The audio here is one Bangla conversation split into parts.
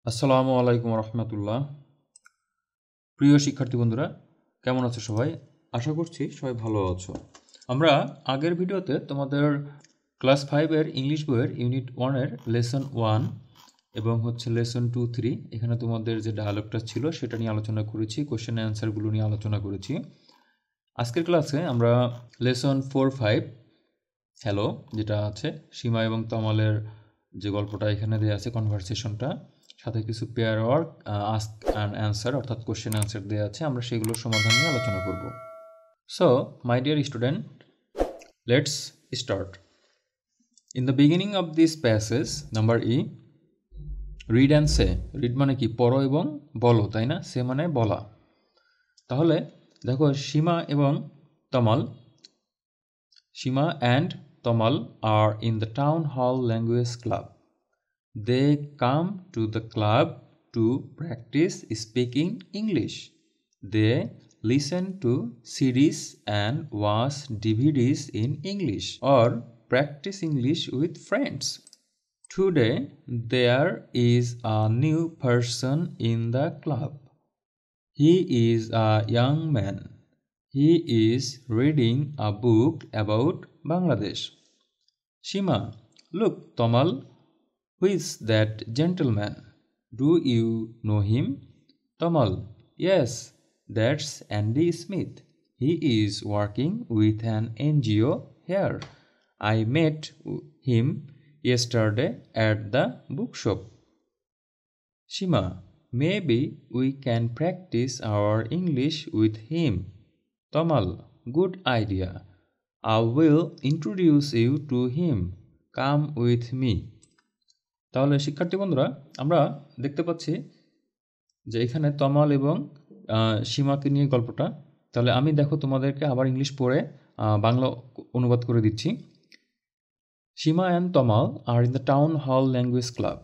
আসসালামু আলাইকুম রহমতুল্লাহ। প্রিয় শিক্ষার্থী বন্ধুরা, কেমন আছো সবাই? আশা করছি সবাই ভালো আছো। আমরা আগের ভিডিওতে তোমাদের ক্লাস 5-এর ইংলিশ বইয়ের ইউনিট 1-এর লেসন 1 এবং লেসন 2-3 এখানে তোমাদের যে ডায়ালগটা ছিল সেটা নিয়ে আলোচনা করেছি, কোশ্চেন অ্যান্সারগুলো নিয়ে আলোচনা করেছি। আজকের ক্লাসে আমরা লেসন 4-5 হ্যালো যেটা আছে সীমা এবং তমালের যে গল্পটা এখানে দেওয়া আছে, কনভারসেশনটা, সাথে কিছু pair work, ask and answer অর্থাৎ কোশ্চেন অ্যান্সার দেওয়া আছে, আমরা সেগুলোর সমাধান নিয়ে আলোচনা করব। So my dear student, let's start. In the beginning of this passage, number E, read and say. Read মানে কি? পড়ো এবং বলো, তাই না? সে মানে বলা। তাহলে দেখো, সীমা এবং তমাল, Shima and Tamal are in the town hall language club. They come to the club to practice speaking English. They listen to CDs and watch DVDs in English or practice English with friends. Today, there is a new person in the club. He is a young man. He is reading a book about Bangladesh. Shima, look, Tamal, who is that gentleman? Do you know him? Tamal, yes, that's Andy Smith. He is working with an NGO here. I met him yesterday at the bookshop. Shima, maybe we can practice our English with him. Tamal, good idea. I will introduce you to him. Come with me. তাহলে শিক্ষার্থী বন্ধুরা, আমরা দেখতে পাচ্ছি যে এখানে তমাল এবং সীমাকে নিয়ে গল্পটা। তাহলে আমি দেখো তোমাদেরকে আবার ইংলিশ পড়ে বাংলা অনুবাদ করে দিচ্ছি। Seema and Tamal are in the town hall language club.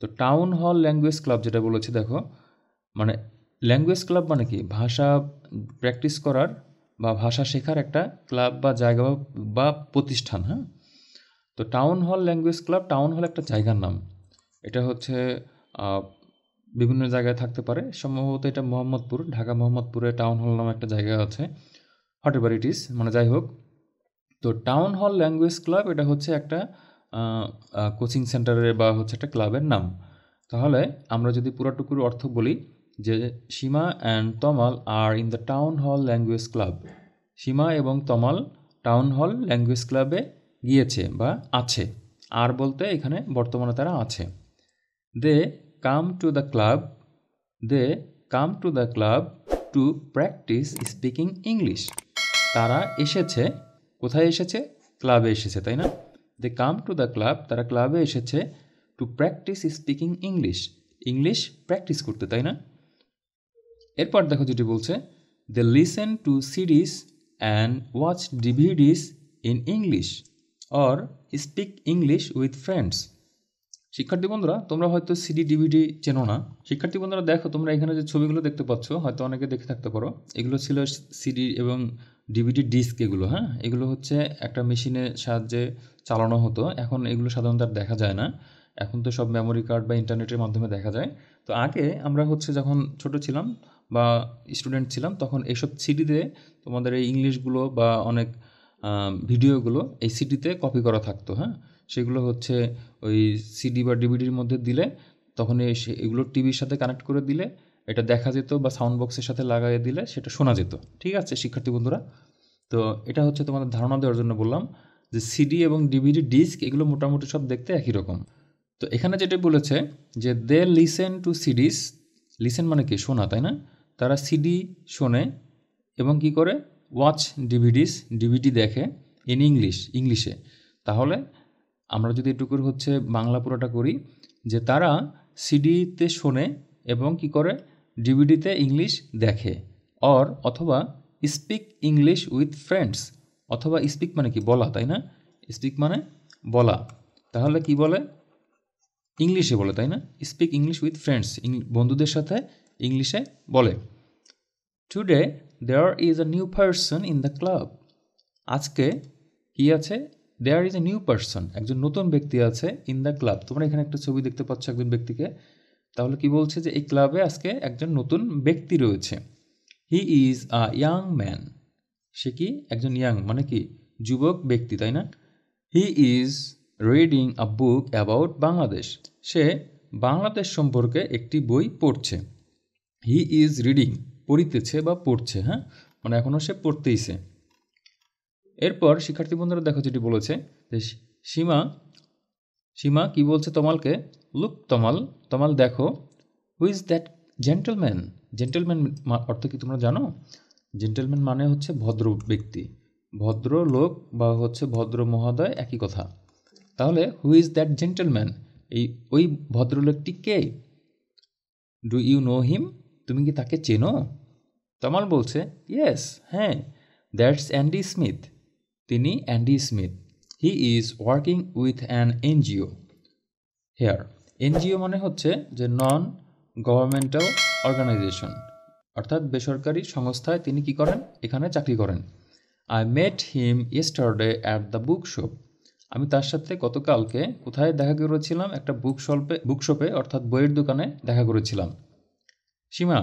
তো টাউন হল ল্যাঙ্গুয়েজ ক্লাব যেটা বলেছে, দেখো মানে ল্যাঙ্গুয়েজ ক্লাব মানে কি? ভাষা প্র্যাকটিস করার বা ভাষা শেখার একটা ক্লাব বা জায়গা বা প্রতিষ্ঠান। হ্যাঁ, তো town hall language club, town hall একটা জায়গার নাম। এটা বিভিন্ন জায়গায় থাকতে পারে, সম্ভবত এটা মোহাম্মদপুর, ঢাকা মোহাম্মদপুরে টাউন হল নামে একটা জায়গা আছে। হোয়াট এভার ইট ইজ, মানে যাই হোক। তো টাউন হল ল্যাঙ্গুয়েজ ক্লাব এটা একটা কোচিং সেন্টারের বা একটা ক্লাবের নাম। তাহলে আমরা যদি পুরাটুকুর অর্থ বলি যে Seema and Tamal are in the town hall language club. Seema এবং তমাল টাউন হল ল্যাঙ্গুয়েজ ক্লাবে গিয়েছে বা আছে। আর বলতে এখানে বর্তমানে তারা আছে। They come to the club, they come to the club to practise speaking English. তারা এসেছে, কোথায় এসেছে? ক্লাবে এসেছে, তাই না? They come to the club, তারা ক্লাবে এসেছে to practise speaking English, English practice করতে, তাই না? এরপর দেখো যেটি বলছে, they listen to CDs and watch DVDs in English or speak English with friends. শিক্ষার্থী বন্ধুরা, তোমরা হয়তো সিডি ডিভিডি চেনো না। শিক্ষার্থী বন্ধুরা দেখো, তোমরা এখানে যে ছবিগুলো দেখতে পাচ্ছ হয়তো অনেকে দেখে থাকতে পারো, এগুলো ছিল সিডি এবং ডিভিডি ডিস্ক। এগুলো এগুলো একটা মেশিনের সাহায্যে চালানো হতো। এখন এগুলো সাধারণত আর দেখা যায় না, এখন তো সব মেমোরি কার্ড বা ইন্টারনেটের মাধ্যমে দেখা যায়। তো আগে আমরা যখন ছোট ছিলাম বা স্টুডেন্ট ছিলাম, তখন এইসব সিডিতে তোমাদের এই ইংলিশগুলো বা অনেক ভিডিওগুলো এই সিডিতে কপি করা থাকতো। হ্যাঁ, সেগুলো ওই সিডি বা ডিভিডির মধ্যে দিলে তখন এগুলো টিভির সাথে কানেক্ট করে দিলে এটা দেখা যেত, বা সাউন্ড বক্সের সাথে লাগাইয়ে দিলে সেটা শোনা যেত। ঠিক আছে শিক্ষার্থী বন্ধুরা? তো এটা তোমাদের ধারণা দেওয়ার জন্য বললাম যে সিডি এবং ডিভিডি ডিস্ক এগুলো মোটামুটি সব দেখতে একই রকম। তো এখানে যেটা বলেছে যে they listen to CDs, listen মানে কি? শোনা, তাই না? তারা সিডি শোনে এবং কি করে? ওয়াচ ডিভিডিস, ডিভিডি দেখে ইন ইংলিশ, ইংলিশে। তাহলে আমরা যদি এটুকুর বাংলা পুরোটা করি যে তারা সিডিতে শোনে এবং কি করে? ডিভিডিতে ইংলিশ দেখে। অথবা স্পিক ইংলিশ উইথ ফ্রেন্ডস, অথবা স্পিক মানে কি? বলা, তাই না? স্পিক মানে বলা। তাহলে কি বলে? ইংলিশে বলে, তাই না? স্পিক ইংলিশ উইথ ফ্রেন্ডস, বন্ধুদের সাথে ইংলিশে বলে। Today there is a new person in the club. আজকে কি আছে? There is a new person, একজন নতুন ব্যক্তি আছে ইন দ্য ক্লাব। তোমরা এখানে একটা ছবি দেখতে পাচ্ছ একজন ব্যক্তিকে। তাহলে কি বলছে যে এই ক্লাবে আজকে একজন নতুন ব্যক্তি রয়েছে। He is a young man. সে কি একজন ইয়াং মানে কি যুবক ব্যক্তি, তাই না? He is reading a book about Bangladesh. সে বাংলাদেশ সম্পর্কে একটি বই পড়ছে। হি ইজ রিডিং পড়িতেছে বা পড়ছে, হ্যাঁ, মানে এখনও সে পড়তেইছে। এরপর শিক্ষার্থী বন্ধুরা দেখো যেটি বলেছে যে সীমা কি বলছে তমালকে, লুক তমাল, তমাল দেখো, who is that gentleman. Gentleman অর্থ কি তোমরা জানো? জেন্টলম্যান মানে হচ্ছে ভদ্র ব্যক্তি, ভদ্র লোক বা হচ্ছে ভদ্র মহোদয়, একই কথা। তাহলে হু ইজ দ্যাট জেন্টলম্যান, ওই ভদ্রলোকটি কে? ডু ইউ নো হিম, তুমি কি তাকে চেনো? তমাল বলছে ইয়েস, হ্যাঁ, দ্যাটস অ্যান্ডি স্মিথ, তিনি Andy Smith. He is working with an NGO here. NGO মানে হচ্ছে যে নন গভর্নমেন্টাল অর্গানাইজেশন, অর্থাৎ বেসরকারি সংস্থায় তিনি কি করেন, এখানে চাকরি করেন। I met him yesterday at the book shop. আমি তার সাথে গতকালকে কোথায় দেখা করেছিলাম? একটা বুকশপে অর্থাৎ বইয়ের দোকানে দেখা করেছিলাম। Seema,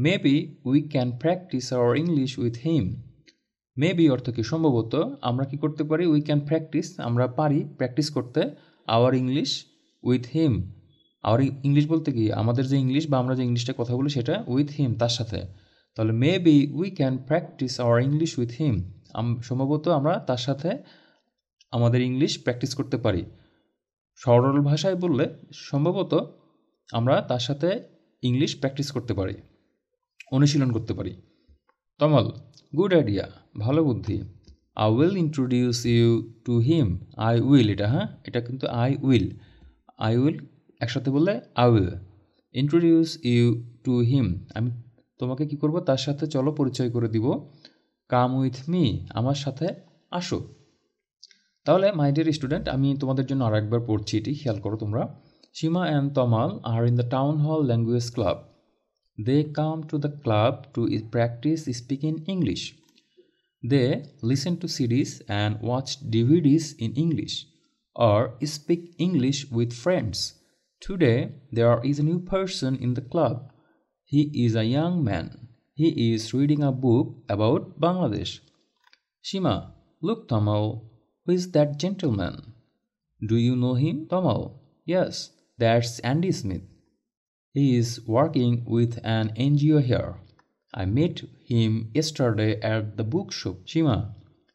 maybe we can practise our English with him. Maybe অর্থ কি সম্ভবত, আমরা কি করতে পারি? উই ক্যান প্র্যাকটিস, আমরা পারি প্র্যাকটিস করতে, hour English with him. Our English বলতে কি আমাদের যে ইংলিশ বা আমরা যে ইংলিশটা কথা বলি সেটা উইথ হিম, তার সাথে। তাহলে maybe we can practise our English with হিম, সম্ভবত আমরা তার সাথে আমাদের ইংলিশ প্র্যাকটিস করতে পারি। সরল ভাষায় বললে সম্ভবত আমরা তার সাথে ইংলিশ প্র্যাকটিস করতে পারি, অনুশীলন করতে পারি। তমাল, গুড আইডিয়া, ভালো বুদ্ধি। I will introduce you to him. I will, এটা হ্যাঁ, এটা কিন্তু আই উইল একসাথে বললে I will. Introduce you to him, আমি তোমাকে কি করব, তার সাথে চলো পরিচয় করে দিব। কাম উইথ মি, আমার সাথে আসো। তাহলে মাই ডিয়ার স্টুডেন্ট, আমি তোমাদের জন্য আর একবার পড়ছি, এটি খেয়াল করো তোমরা। Seema and Tamal are in the town hall language club. They come to the club to practice speaking English. They listen to CDs and watch DVDs in English or speak English with friends. Today, there is a new person in the club. He is a young man. He is reading a book about Bangladesh. Shima, look, Tamal, who is that gentleman? Do you know him, Tamal? Yes, that's Andy Smith. He is working with an NGO here. I met him yesterday at the bookshop. Shima,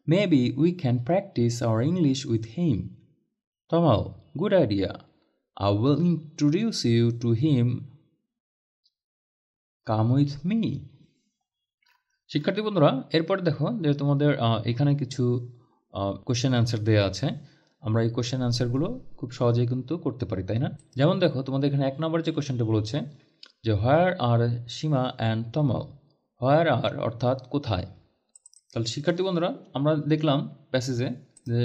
maybe we can practice our English with him. Tamal, good idea. I will introduce you to him. Come with me. শিক্ষার্থী বন্ধুরা, এরপর দেখো যে তোমাদের এখানে কিছু কোশ্চেন অ্যান্সার দেওয়া আছে। আমরা এই কোশ্চেন অ্যান্সারগুলো খুব সহজেই কিন্তু করতে পারি, তাই না? যেমন দেখো তোমাদের এখানে 1 নম্বর যে কোশ্চেনটা বলেছে যে হোয়ার আর সীমা অ্যান্ড তমাল। হোয়ার আর অর্থাৎ কোথায়। তাহলে শিক্ষার্থী বন্ধুরা, আমরা দেখলাম প্যাসেজে যে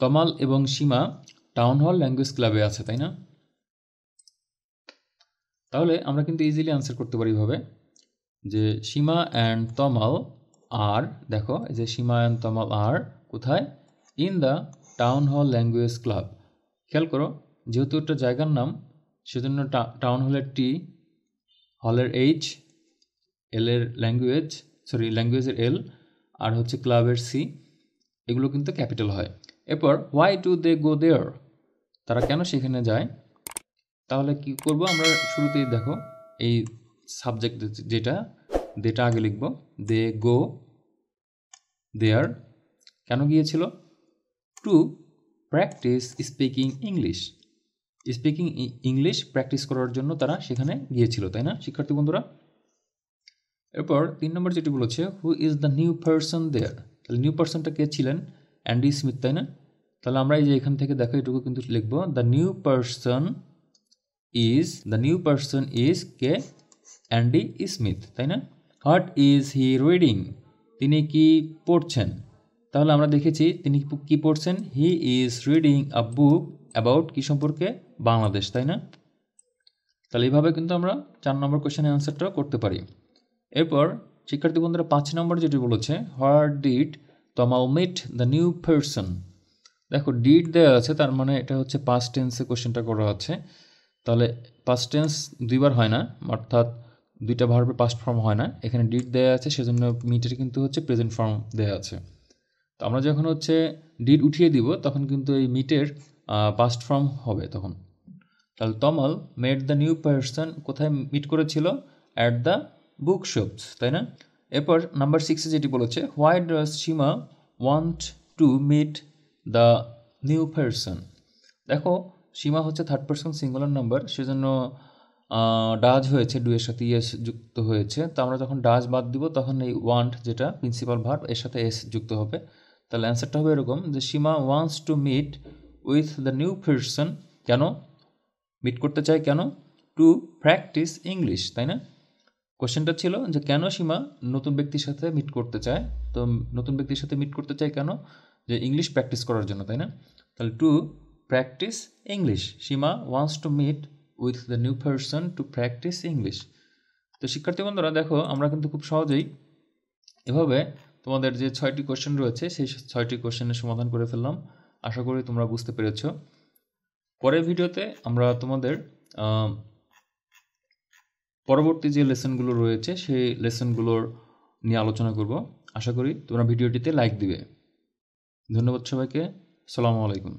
তমাল এবং সীমা টাউন হল ল্যাঙ্গুয়েজ ক্লাবে আছে, তাই না? তাহলে আমরা কিন্তু ইজিলি আনসার করতে পারি এভাবে যে সীমা অ্যান্ড তমাল আর, দেখো এই যে সীমা অ্যান্ড তমাল আর কোথায়? In the town hall language club. খেয়াল করো, যেহেতু একটা জায়গার নাম সেজন্য টাউন হলের টি, হলের এইচ, এলের ল্যাঙ্গুয়েজের এল, আর হচ্ছে ক্লাবের সি, এগুলো কিন্তু ক্যাপিটাল হয়। এরপর হোয়াই ডু দে গো দেয়ার, তারা কেন সেখানে যায়? তাহলে কি করব আমরা শুরুতেই দেখো এই সাবজেক্ট যেটা আগে লিখব, দে গো দেয়ার, কেন গিয়েছিল? To practise speaking English practise করার জন্য তারা সেখানে গিয়েছিল, তাই না শিক্ষার্থী বন্ধুরা? এরপর 3 নম্বর যেটি বলেছে who is the new person there. তাহলে নিউ পারসনটা কে ছিলেন? অ্যান্ডি স্মিথ, তাই না? তাহলে আমরা এই যে এখান থেকে দেখো এটুকু কিন্তু লিখব, the new person is K? Andy Smith, তাই না? হোয়াট ইজ হি রিডিং, তিনি কি পড়ছেন? তাহলে আমরা দেখেছি তিনি কি পড়ছেন, হি is reading a book about কি সম্পর্কে? বাংলাদেশ, তাই না? তাহলে এইভাবে কিন্তু আমরা 4 নম্বর কোশ্চেনের অ্যান্সারটাও করতে পারি। এরপর শিক্ষার্থী বন্ধুরা 5 নম্বর যেটি বলেছে where did Tamal meet the new person. দেখো ডিড দেওয়া আছে, তার মানে এটা হচ্ছে পাস্ট টেন্সে কোশ্চেনটা করা আছে। তাহলে পাস্ট টেন্স দুইবার হয় না, অর্থাৎ দুইটা ভার্বের পাস্ট ফর্ম হয় না। এখানে ডিড দেওয়া আছে, সেজন্য মিটের কিন্তু হচ্ছে প্রেজেন্ট ফর্ম দেওয়া আছে। তো আমরা যখন হচ্ছে ডিড উঠিয়ে দিব তখন কিন্তু এই মিটের পাস্ট ফর্ম হবে তখন। তাহলে Tamal met the new person কোথায় মিট করেছিল? অ্যাট দ্য বুক শপস, তাই না? এরপর নাম্বার 6 যেটি বলেছে, why does Seema want to meet the new person. দেখো সীমা হচ্ছে থার্ড পার্সন সিঙ্গুলার নাম্বার, সেজন্য ডাজ হয়েছে, ডু এর সাথে ইয়েস যুক্ত হয়েছে। তো আমরা যখন ডাজ বাদ দিব তখন এই ওয়ান্ট যেটা প্রিন্সিপাল ভার্ব এর সাথে এস যুক্ত হবে। তাহলে অ্যান্সারটা হবে এরকম যে Seema wants to meet with the new person. কেন মিট করতে চায়? কেন? টু প্র্যাকটিস ইংলিশ, তাই না? কোশ্চেনটা ছিল যে কেন সীমা নতুন ব্যক্তির সাথে মিট করতে চায়। তো নতুন ব্যক্তির সাথে মিট করতে চায় কেন? যে ইংলিশ প্র্যাকটিস করার জন্য, তাই না? তাহলে to practise English, Seema wants to meet with the new person to practise English. তো শিক্ষার্থী বন্ধুরা দেখো আমরা কিন্তু খুব সহজেই এভাবে তোমাদের যে 6টি কোশ্চেন রয়েছে সেই 6টি কোশ্চেনের সমাধান করে ফেললাম। আশা করি তোমরা বুঝতে পেরেছ। পরের ভিডিওতে আমরা তোমাদের পরবর্তী যে লেসনগুলো রয়েছে সেই লেসনগুলোর নিয়ে আলোচনা করব। আশা করি তোমরা ভিডিওটিতে লাইক দিবে। ধন্যবাদ সবাইকে। আসসালামু আলাইকুম।